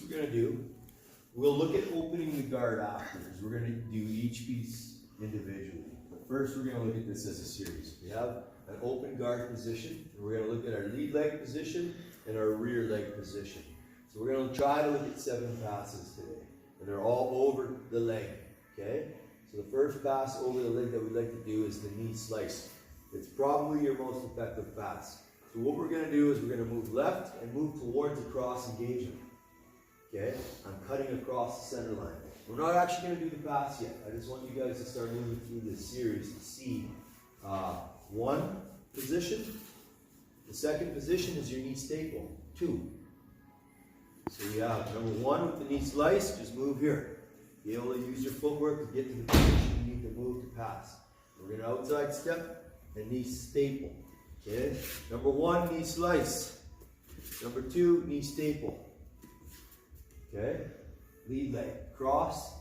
we're going to do, we'll look at opening the guard afterwards. We're going to do each piece individually. But first, we're going to look at this as a series. We have an open guard position. And we're going to look at our lead leg position and our rear leg position. So we're going to try to look at 7 passes today. And they're all over the leg. Okay? So the first pass over the leg that we like to do is the knee slice. It's probably your most effective pass. So what we're going to do is we're going to move left and move towards the cross engagement. Okay? I'm cutting across the center line. We're not actually going to do the pass yet. I just want you guys to start moving through this series to see one position. The second position is your knee staple. 2. So we have number 1 with the knee slice. Just move here. Be able to use your footwork to get to the position you need to move to pass. We're going to outside step and knee staple. Okay? Number 1, knee slice. Number 2, knee staple. Okay? Lead leg cross,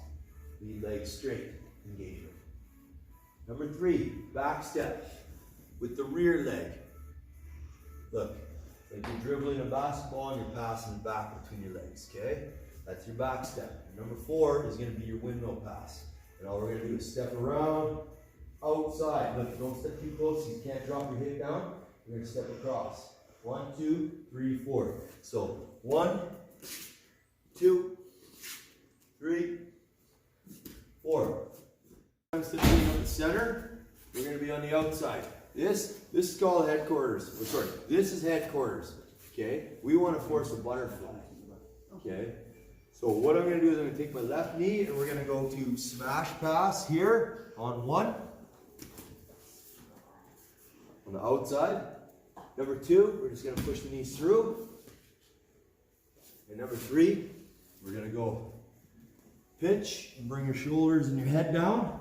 lead leg straight engagement. Number 3, back step with the rear leg. Look, like you're dribbling a basketball and you're passing it back between your legs. Okay? That's your back step. Number 4 is going to be your windmill pass. And all we're going to do is step around, outside. Look, don't step too close. You can't drop your hip down. We're going to step across. 1, 2, 3, 4. So 1, 2, 3, 4. Instead of being on the center, we're going to be on the outside. This is called headquarters. Oh, sorry, this is headquarters. Okay, we want to force a butterfly. Okay, so what I'm going to do is I'm going to take my left knee and we're going to go to smash pass here on 1 on the outside. Number 2, we're just going to push the knees through. And number 3, we're going to go pinch and bring your shoulders and your head down.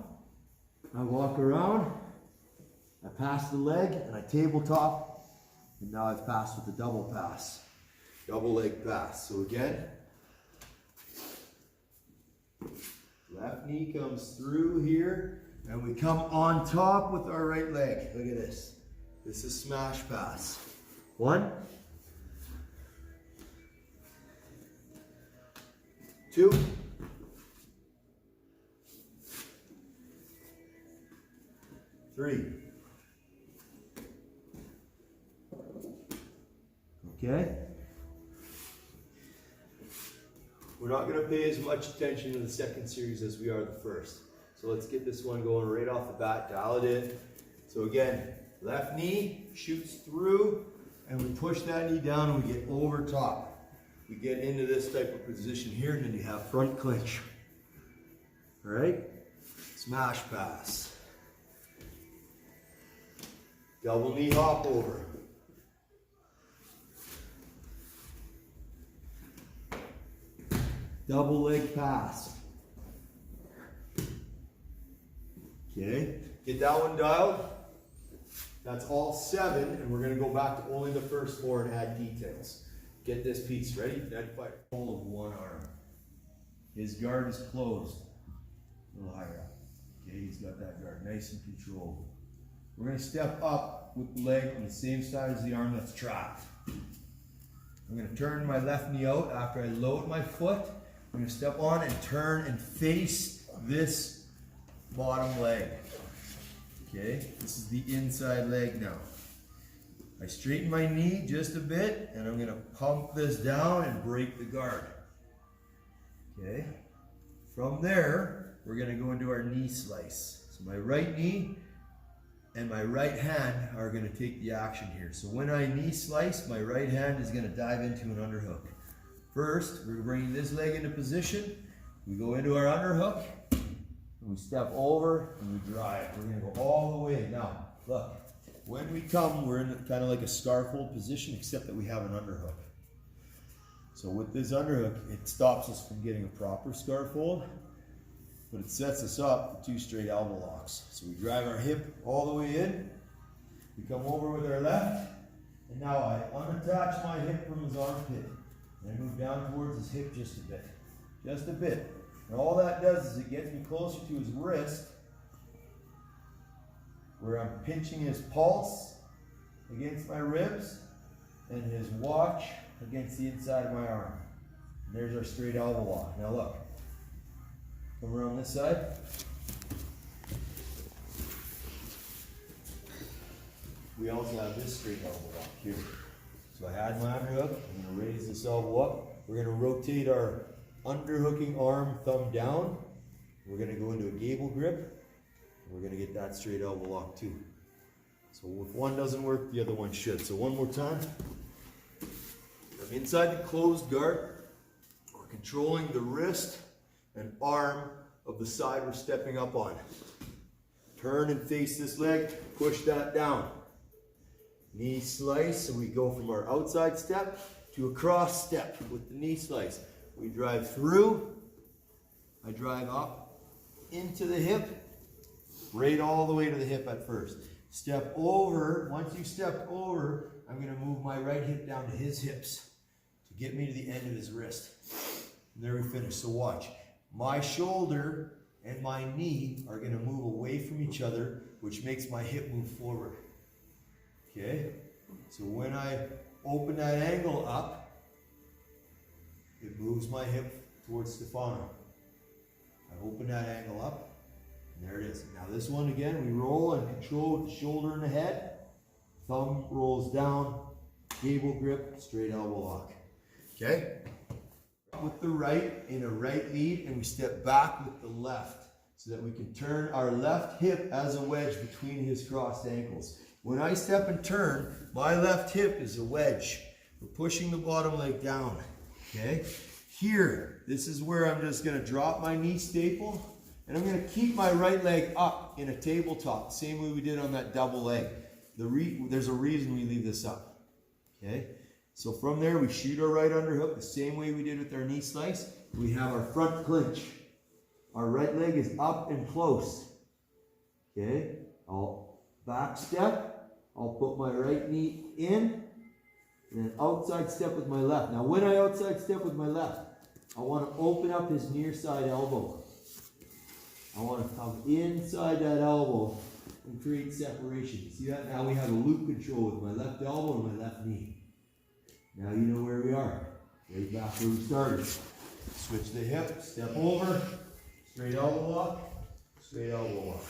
I walk around, I pass the leg, and I tabletop. And now I've passed with the double pass. Double leg pass. So again, left knee comes through here, and we come on top with our right leg. Look at this. This is smash pass. 1, 2, 3. Okay? We're not going to pay as much attention to the second series as we are the first. So let's get this one going right off the bat, dial it in. So again, left knee shoots through and we push that knee down and we get over top. We get into this type of position here and then you have front clinch. All right? Smash pass. Double knee hop over. Double leg pass. Okay, get that one dialed. That's all 7, and we're going to go back to only the first 4 and add details. Get this piece ready. Dead fire. Hold of one arm. His guard is closed. A little higher up. Okay, he's got that guard nice and controlled. We're going to step up with the leg on the same side as the arm that's trapped. I'm going to turn my left knee out after I load my foot. I'm going to step on and turn and face this bottom leg. Okay, this is the inside leg now. I straighten my knee just a bit and I'm going to pump this down and break the guard. Okay, from there we're going to go into our knee slice. So my right knee and my right hand are going to take the action here. So when I knee slice, my right hand is going to dive into an underhook. First, we're bringing this leg into position. We go into our underhook, and we step over, and we drive. We're going to go all the way. Now, look, when we come, we're in kind of like a scarf hold position, except that we have an underhook. So with this underhook, it stops us from getting a proper scarf hold, but it sets us up for 2 straight elbow locks. So we drive our hip all the way in. We come over with our left, and now I unattach my hip from his armpit. And I move down towards his hip just a bit. Just a bit. And all that does is it gets me closer to his wrist, where I'm pinching his pulse against my ribs and his watch against the inside of my arm. And there's our straight elbow lock. Now look, come around this side. We also have this straight elbow lock here. So I had my underhook, I'm going to raise this elbow up. We're going to rotate our underhooking arm, thumb down. We're going to go into a gable grip. We're going to get that straight elbow lock too. So if one doesn't work, the other one should. So one more time. I'm inside the closed guard. We're controlling the wrist and arm of the side we're stepping up on. Turn and face this leg, push that down. Knee slice, so we go from our outside step to a cross step with the knee slice. We drive through, I drive up into the hip, right all the way to the hip at first. Step over, once you step over, I'm going to move my right hip down to his hips to get me to the end of his wrist. And there we finish, so watch. My shoulder and my knee are going to move away from each other, which makes my hip move forward. Okay, so when I open that angle up, it moves my hip towards Stefano. I open that angle up, and there it is. Now this one again, we roll and control with the shoulder and the head. Thumb rolls down, gable grip, straight elbow lock. Okay? With the right in a right lead, and we step back with the left so that we can turn our left hip as a wedge between his crossed ankles. When I step and turn, my left hip is a wedge. We're pushing the bottom leg down, okay? Here, this is where I'm just gonna drop my knee staple, and I'm gonna keep my right leg up in a tabletop, same way we did on that double leg. There's a reason we leave this up, okay? So from there, we shoot our right underhook the same way we did with our knee slice. We have our front clinch. Our right leg is up and close, okay? I'll back step. I'll put my right knee in, and then outside step with my left. Now when I outside step with my left, I want to open up his near side elbow. I want to come inside that elbow and create separation. See that? Now we have a loop control with my left elbow and my left knee. Now you know where we are. Right back where we started. Switch the hip, step over, straight elbow lock, straight elbow lock.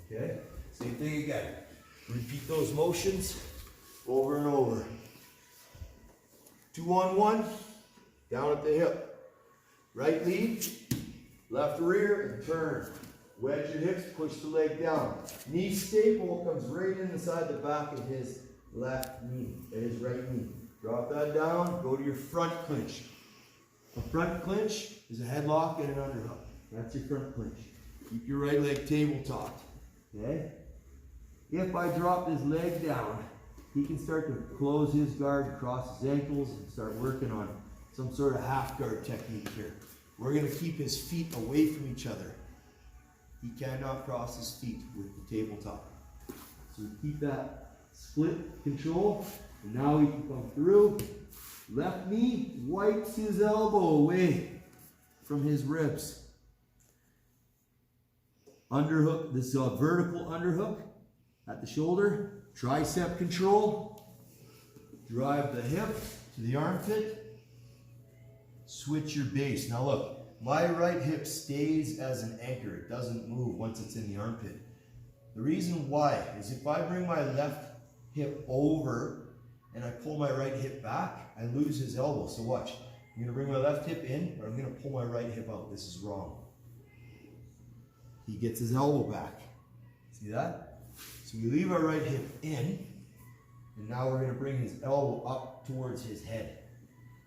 Okay? Same thing again. Repeat those motions over and over. 2 on 1, down at the hip. Right lead, left rear, and turn. Wedge your hips, push the leg down. Knee staple comes right inside the back of his left knee, his right knee. Drop that down, go to your front clinch. A front clinch is a headlock and an underhook. That's your front clinch. Keep your right leg tabletop. Okay? If I drop his leg down, he can start to close his guard, cross his ankles, and start working on some sort of half guard technique here. We're going to keep his feet away from each other. He cannot cross his feet with the tabletop. So keep that split control, and now he can come through. Left knee wipes his elbow away from his ribs. Underhook, this is a vertical underhook. At the shoulder, tricep control, drive the hip to the armpit, switch your base. Now look, my right hip stays as an anchor. It doesn't move once it's in the armpit. The reason why is if I bring my left hip over and I pull my right hip back, I lose his elbow. So watch, I'm gonna bring my left hip in, but I'm gonna pull my right hip out. This is wrong. He gets his elbow back. See that? So we leave our right hip in, and now we're going to bring his elbow up towards his head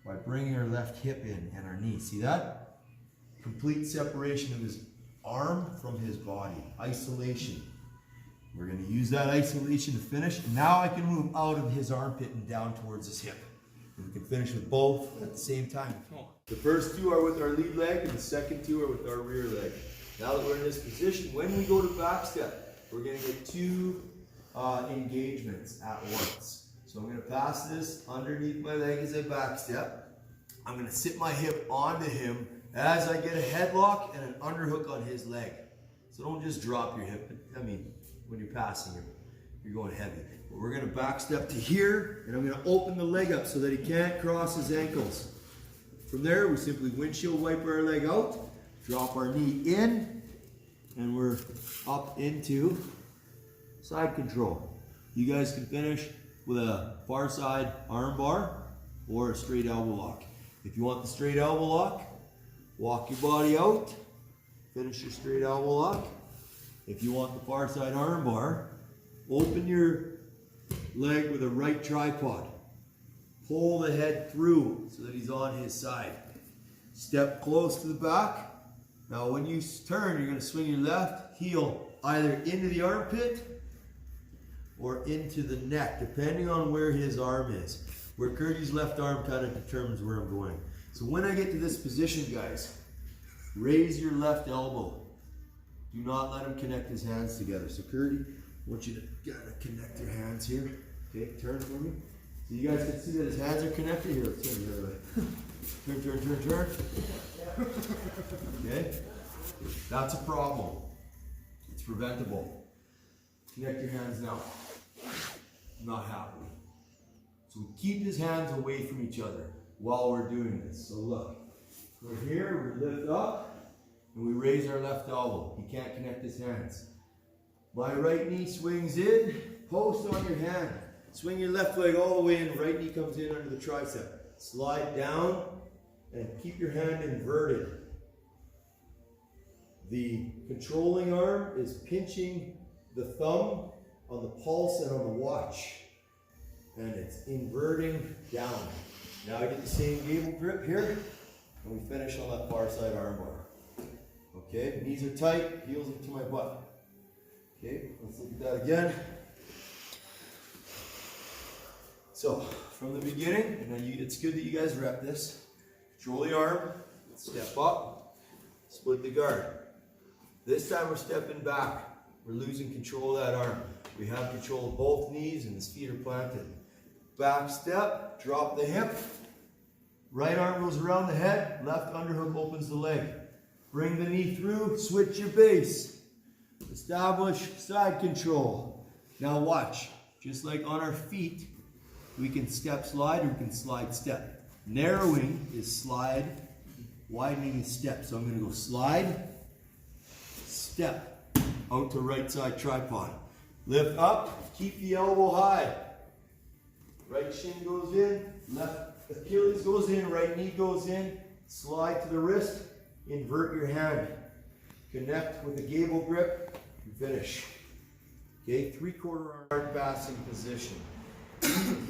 by bringing our left hip in and our knee. See that? Complete separation of his arm from his body. Isolation. We're going to use that isolation to finish. And now I can move out of his armpit and down towards his hip. And we can finish with both at the same time. The first two are with our lead leg, and the second two are with our rear leg. Now that we're in this position, when we go to back step, we're going to get 2 engagements at once. So I'm going to pass this underneath my leg as I back step. I'm going to sit my hip onto him as I get a headlock and an underhook on his leg. So don't just drop your hip. I mean, when you're passing him, you're going heavy. But we're going to back step to here, and I'm going to open the leg up so that he can't cross his ankles. From there, we simply windshield wiper our leg out, drop our knee in, and we're up into side control. You guys can finish with a far side arm bar or a straight elbow lock. If you want the straight elbow lock, walk your body out, finish your straight elbow lock. If you want the far side arm bar, open your leg with a right tripod. Pull the head through so that he's on his side. Step close to the back. Now when you turn, you're going to swing your left heel either into the armpit or into the neck, depending on where his arm is. Where Kurt's left arm kind of determines where I'm going. So when I get to this position, guys, raise your left elbow. Do not let him connect his hands together. So Kurt, I want you to gotta connect your hands here. Okay, turn for me. So you guys can see that his hands are connected here. Let's turn the other way. Turn. Okay? That's a problem. It's preventable. Connect your hands now. Not happy. So we keep his hands away from each other while we're doing this. So look, we're here, we lift up, and we raise our left elbow. He can't connect his hands. My right knee swings in, post on your hand. Swing your left leg all the way in, right knee comes in under the tricep. Slide down and keep your hand inverted. The controlling arm is pinching the thumb on the pulse and on the watch. And it's inverting down. Now I get the same gable grip here, and we finish on that far side arm bar. Okay, knees are tight, heels into my butt. Okay, let's look at that again. So, from the beginning, and then it's good that you guys rep this. Control the arm, step up, split the guard. This time we're stepping back. We're losing control of that arm. We have control of both knees and his feet are planted. Back step, drop the hip. Right arm goes around the head, left underhook opens the leg. Bring the knee through, switch your base. Establish side control. Now watch, just like on our feet, we can step slide or we can slide step. Narrowing is slide, widening is step. So I'm going to go slide, step, out to right side tripod. Lift up, keep the elbow high. Right shin goes in, left Achilles goes in, right knee goes in. Slide to the wrist, invert your hand. Connect with the gable grip, and finish. Okay, 3/4 arm passing position.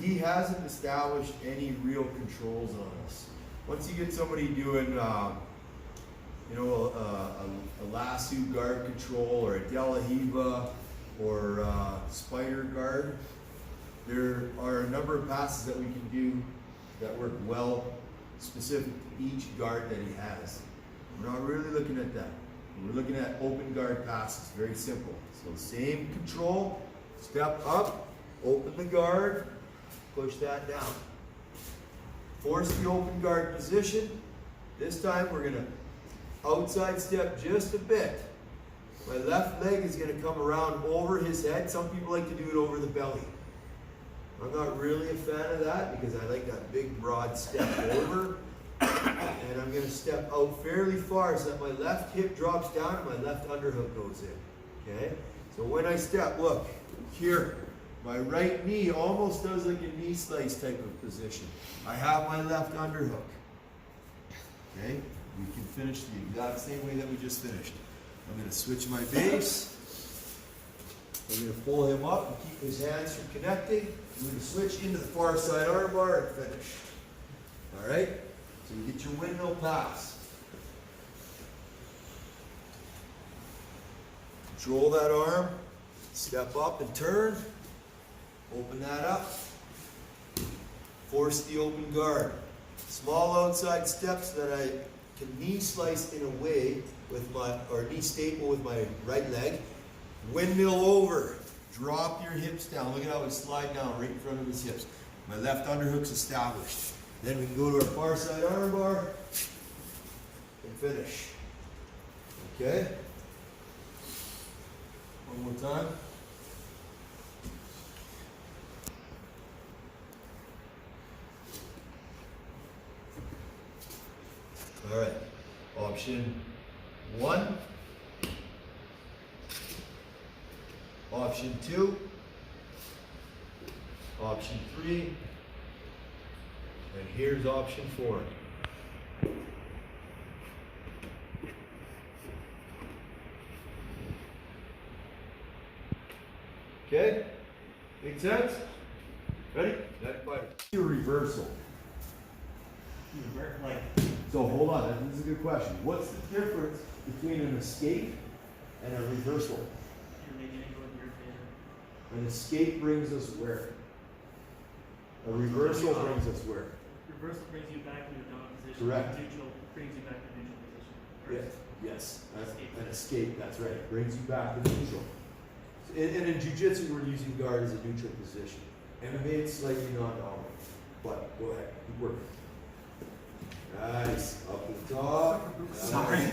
He hasn't established any real controls on us. Once you get somebody doing, a lasso guard control or a De La Riva or spider guard, there are a number of passes that we can do that work well specific to each guard that he has. We're not really looking at that. We're looking at open guard passes, very simple. So same control, step up, open the guard, push that down. Force the open guard position. This time we're gonna outside step just a bit. My left leg is gonna come around over his head. Some people like to do it over the belly. I'm not really a fan of that because I like that big broad step over. And I'm gonna step out fairly far so that my left hip drops down and my left underhook goes in, okay? So when I step, look, here, my right knee almost does like a knee slice type of position. I have my left underhook, okay? We can finish the exact same way that we just finished. I'm gonna switch my base. I'm gonna pull him up and keep his hands from connecting. I'm gonna switch into the far side arm bar and finish. All right? So you get your windmill pass. Control that arm, step up and turn, open that up, force the open guard. Small outside steps that I can knee slice in a way with my, or knee staple with my right leg. Windmill over, drop your hips down. Look at how we slide down right in front of his hips. My left underhook's established. Then we can go to our far side arm bar and finish. Okay? One more time. All right, option 1, option 2, option 3, and here's option 4. Okay, make sense? Ready? Next fighter. Your reversal. Like, So hold on, this is a good question. What's the difference between an escape and a reversal? you're making it go in your favor. An escape brings us where? A reversal brings us where? Reversal brings you back into a dominant position. Correct. Neutral brings you back to neutral position. Yes, an escape, that's right. Brings you back to neutral. And in jiu-jitsu, we're using guard as a neutral position. MMA, it's slightly non-dominant. But go ahead, keep working. Nice, up the top. Sorry.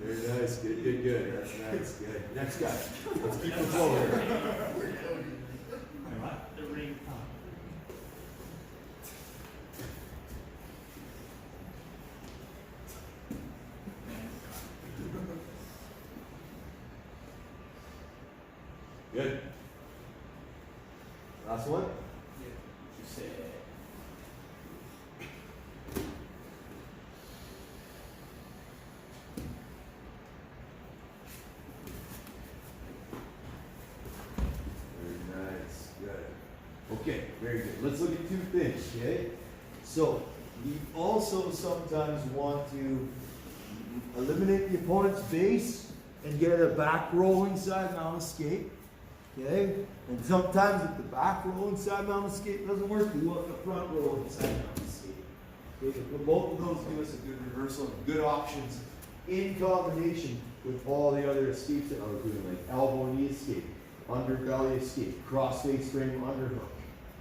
Very nice, good. That's nice, good. Next guy. Let's keep the flow here. The ring. Good. Last one. You say Very nice, good. Okay, very good. Let's look at two things, okay? So, we also sometimes want to eliminate the opponent's base and get a back rolling side mount escape, okay? And sometimes if the back rolling side mount escape doesn't work, we want the front rolling side mount escape. Okay, but both of those give us a good reversal and good options in combination with all the other escapes that I was doing, like elbow knee escape, underbelly escape, cross face frame underhook.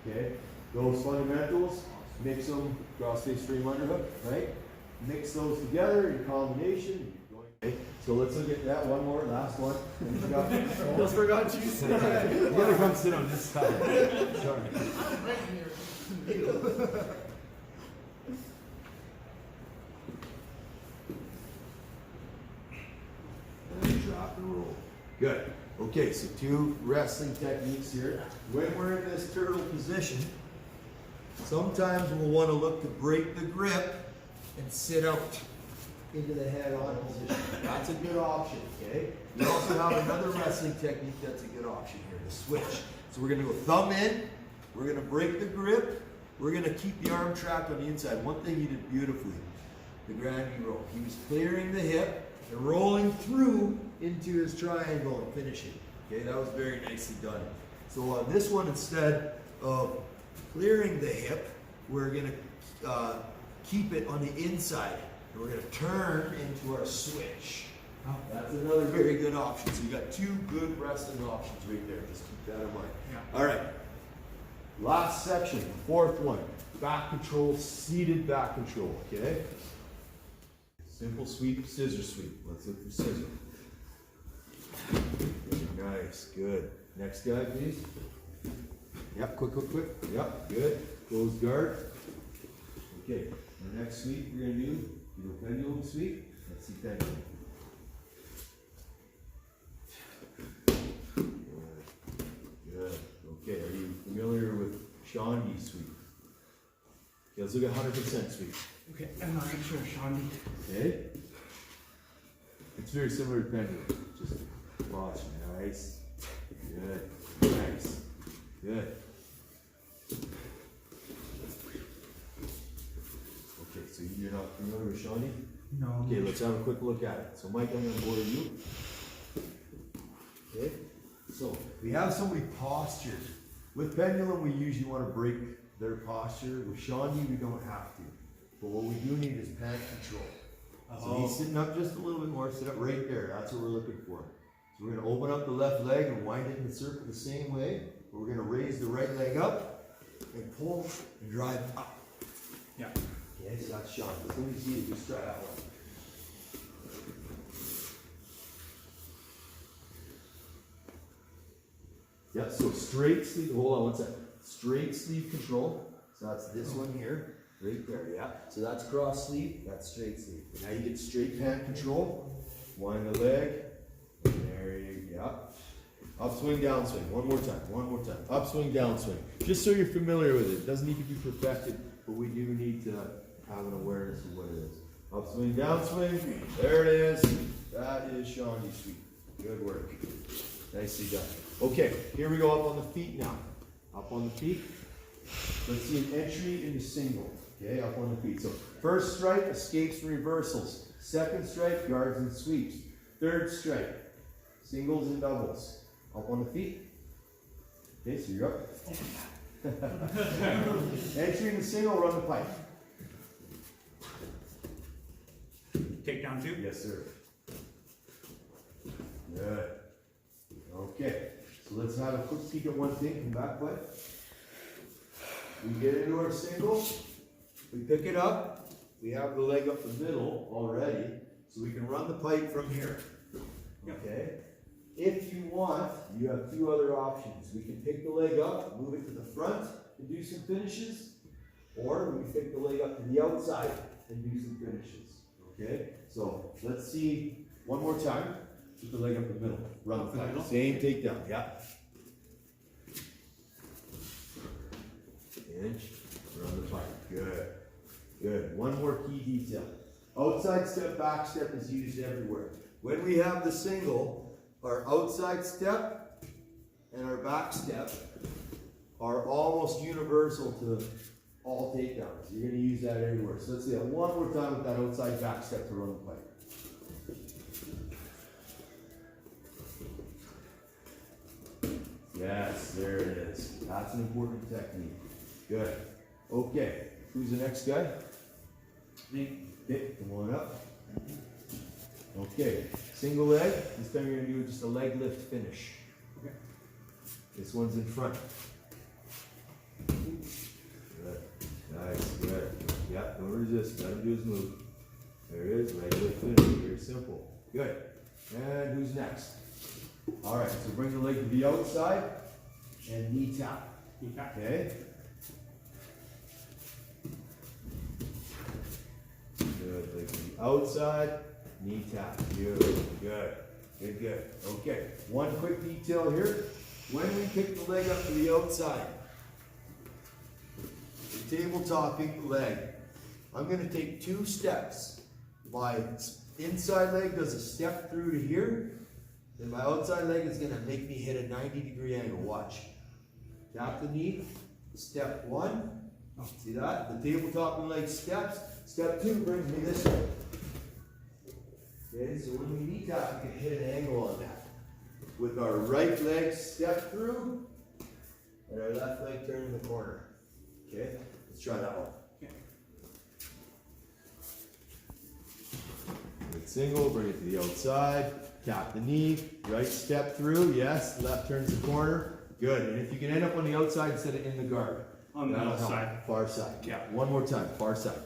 Okay, those fundamentals, mix them, cross face frame underhook, right? Mix those together in combination. Okay, so let's look at that one more, last one. Almost forgot you said. You gotta come sit on this side. Sorry. And drop and roll. Good. Okay, so two wrestling techniques here. When we're in this turtle position, sometimes we'll want to look to break the grip and sit out into the head-on position. That's a good option, okay? We also have another wrestling technique that's a good option here, the switch. So we're gonna go thumb in, we're gonna break the grip, we're gonna keep the arm trapped on the inside. One thing he did beautifully, the grand roll. He was clearing the hip and rolling through into his triangle and finishing. Okay, that was very nicely done. So on this one, instead of clearing the hip, we're gonna keep it on the inside. And we're gonna turn into our switch. That's another very good option. So you got two good wrestling options right there. Just keep that in mind. Yeah. All right. Last section, the fourth one. Back control, seated back control, okay? Simple sweep, scissor sweep. Let's look for scissor. Very nice, good. Next guy, please. Yep, quick. Yep, good. Close guard. Okay, the next sweep we're gonna do pendulum sweep. Let's see pendulum. Good. Okay, are you familiar with Shandy sweep? Okay, let's look at 100% sweep. Okay, I'm not sure, Sean. Okay? It's very similar to pendulum. Just watch. Nice. Good. Nice. Good. Okay, so you're not familiar with Shawnee? No. Okay, let's have a quick look at it. So Mike, I'm gonna border you. Okay? So we have somebody postured. With pendulum, we usually want to break their posture. With Shawnee, we don't have to. But what we do need is pant control. So he's sitting up just a little bit more, sit up right there. That's what we're looking for. So we're gonna open up the left leg and wind it in the circle the same way. But we're gonna raise the right leg up and pull and drive up. Yeah. Okay, so that's Sean. As soon as you just try that one. Yeah, so straight sleeve, hold on one second. Straight sleeve control. So that's this one here, right there, yeah. So that's cross sleeve, that's straight sleeve. Now you get straight hand control. Wind the leg. There you go. Upswing, downswing. One more time, one more time. Upswing, downswing. Just so you're familiar with it. It doesn't need to be perfected, but we do need to have an awareness of what it is. Upswing, downswing. There it is. That is Shandy sweep. Good work. Nicely done. Okay, here we go up on the feet now. Up on the feet. Let's see an entry into single. Okay, up on the feet. So first strike, escapes and reversals. Second strike, guards and sweeps. Third strike, singles and doubles. Up on the feet. Okay, so you're up. Entry into single, run the pipe. Take down 2? Yes, sir. Good. Okay, so let's have a quick peek at one thing. Come back, bud. We get into our single. We pick it up. We have the leg up the middle already, so we can run the pipe from here. Okay? If you want, you have 2 other options. We can pick the leg up, move it to the front, and do some finishes, or we pick the leg up to the outside and do some finishes. Okay? So let's see one more time. Put the leg up the middle. Run the pipe. Same takedown. Yeah. Inch. Run the pipe. Good. Good. One more key detail. Outside step, back step is used everywhere. When we have the single, our outside step and our back step are almost universal to all takedowns. You're going to use that everywhere. So let's see that one more time with that outside back step to run the pipe. Yes, there it is. That's an important technique. Good. Okay. Who's the next guy? Me. Okay, come on up. Okay. Single leg. This time you're going to do just a leg lift finish. Okay. This one's in front. Good. Nice. Good. Yep. Don't resist. Let him do his move. There it is. Leg lift finish. Very simple. Good. And who's next? All right. So bring the leg to the outside and knee tap. Knee tap. Okay. Good. Leg to the outside. Knee tap. Good. Good. Good. Good. Okay. One quick detail here. When we kick the leg up to the outside, the tabletoping leg, I'm going to take 2 steps. My inside leg does a step through to here, then my outside leg is going to make me hit a 90-degree angle. Watch. Tap the knee. Step 1. See that? The tabletoping leg steps. Step 2 brings me this way. Okay, so when we knee tap, we can hit an angle on that. With our right leg step through, and our left leg turn in the corner. Okay, let's try that one. Okay. Good single, bring it to the outside, tap the knee, right step through, yes, left turns the corner. Good, and if you can end up on the outside instead of in the guard. On the outside. Far side. Yeah. One more time, far side.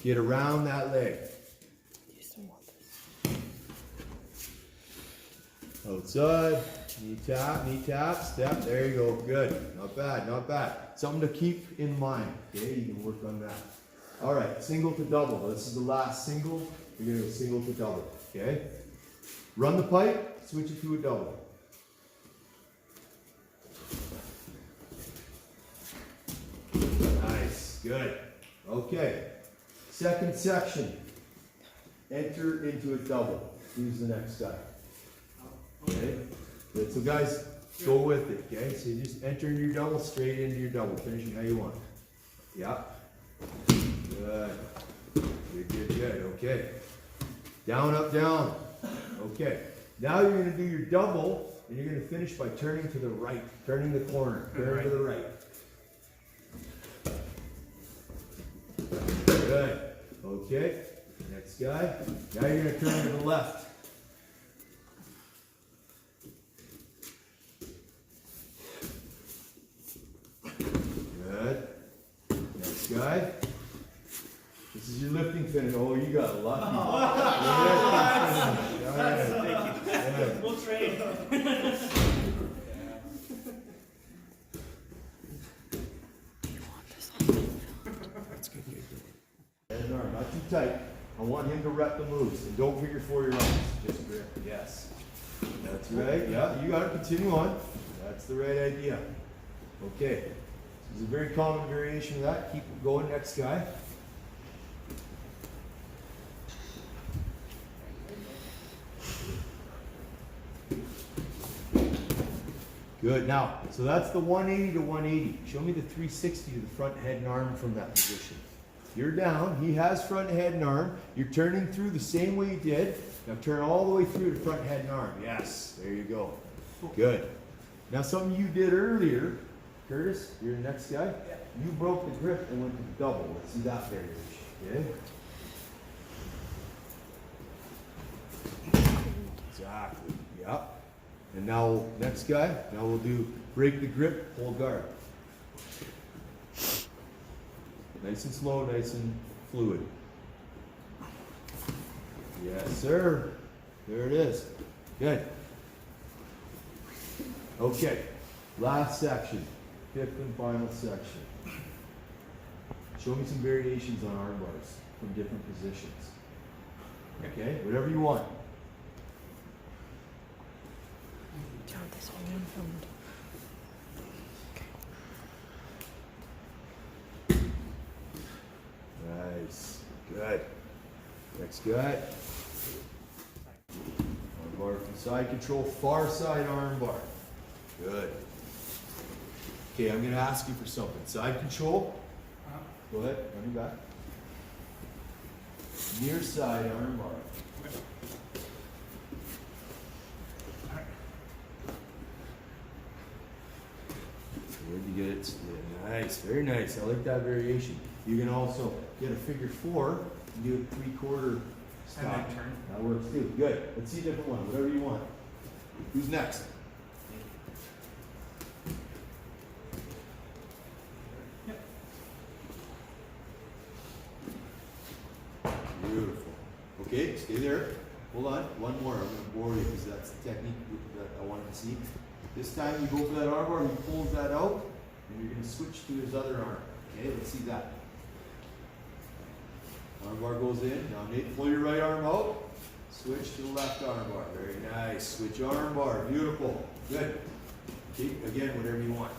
Get around that leg. Outside, knee tap, step, there you go, good, not bad, not bad. Something to keep in mind, okay, you can work on that. All right, single to double, this is the last single, you're gonna go single to double, okay? Run the pipe, switch it to a double. Nice, good, okay. Second section, enter into a double. Who's the next guy? Okay, good. So guys, go with it, okay? So you just enter into your double, straight into your double, finishing how you want. Yeah. Good. Good, good, good, okay. Down, up, down. Okay. Now you're gonna do your double, and you're gonna finish by turning to the right, turning the corner, turn to the right. Good. Okay. Next guy. Now you're gonna turn to the left. Good. Next guy. This is your lifting finish. Oh, you got lucky. Thank you. We'll trade. tight. I want him to rep the moves, and don't figure for your arms, just grip, yes. That's right, yeah, you gotta continue on. That's the right idea. Okay, this is a very common variation of that. Keep going, next guy. Good, now, so that's the 180 to 180. Show me the 360 to the front head and arm from that position. You're down, he has front head and arm. You're turning through the same way you did. Now turn all the way through to front head and arm. Yes, there you go. Good. Now something you did earlier, Curtis, you're the next guy. You broke the grip and went to double. Let's see that variation, okay? Exactly, yep. And now, next guy, now we'll do break the grip, hold guard. Nice and slow, nice and fluid. Yes, sir. There it is. Good. Okay, last section, fifth and final section. Show me some variations on arm bars from different positions. Okay, whatever you want. John, this all being filmed. Nice. Good. Next guy. Arm bar from side control, far side arm bar. Good. Okay, I'm going to ask you for something. Side control. Go ahead, run your back. Near side arm bar. Where'd you get it? Yeah, nice, very nice. I like that variation. You can also get a figure four and do a 3/4 stop. And then turn. That works too. Good. Let's see a different one. Whatever you want. Who's next? Beautiful. Okay, stay there. Hold on. One more. I'm going to bore you because that's the technique that I wanted to see. This time you go for that arm bar, he pulls that out, and you're going to switch to his other arm. Okay, let's see that. Arm bar goes in. Now Nate, pull your right arm out. Switch to the left arm bar. Very nice. Switch arm bar. Beautiful. Good. Okay, again, whatever you want.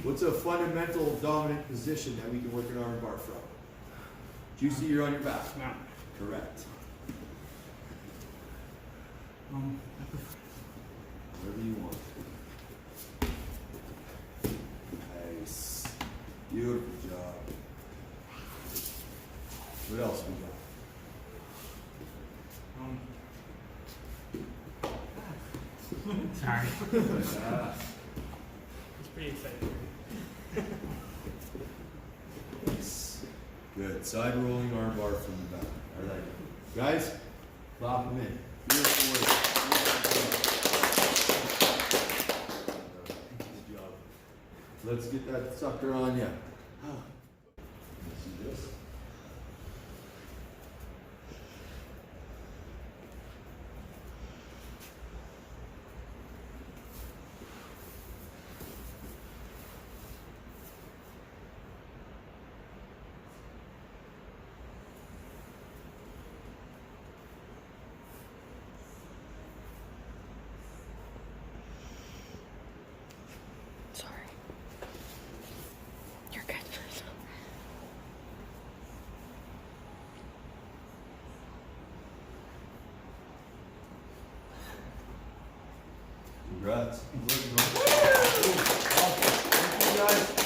What's a fundamental dominant position that we can work an arm bar from? Juicy, you're on your back. Mount. Correct. Whatever you want. Nice. Beautiful job. What else we got? Sorry. Ah, It's pretty exciting. nice. Good. Side rolling arm bar from the back. I like it. Guys, clap them in. Beautiful work. Good job. Let's get that sucker on ya. See this? Sorry. You're good. Congrats. Awesome. Thank you guys.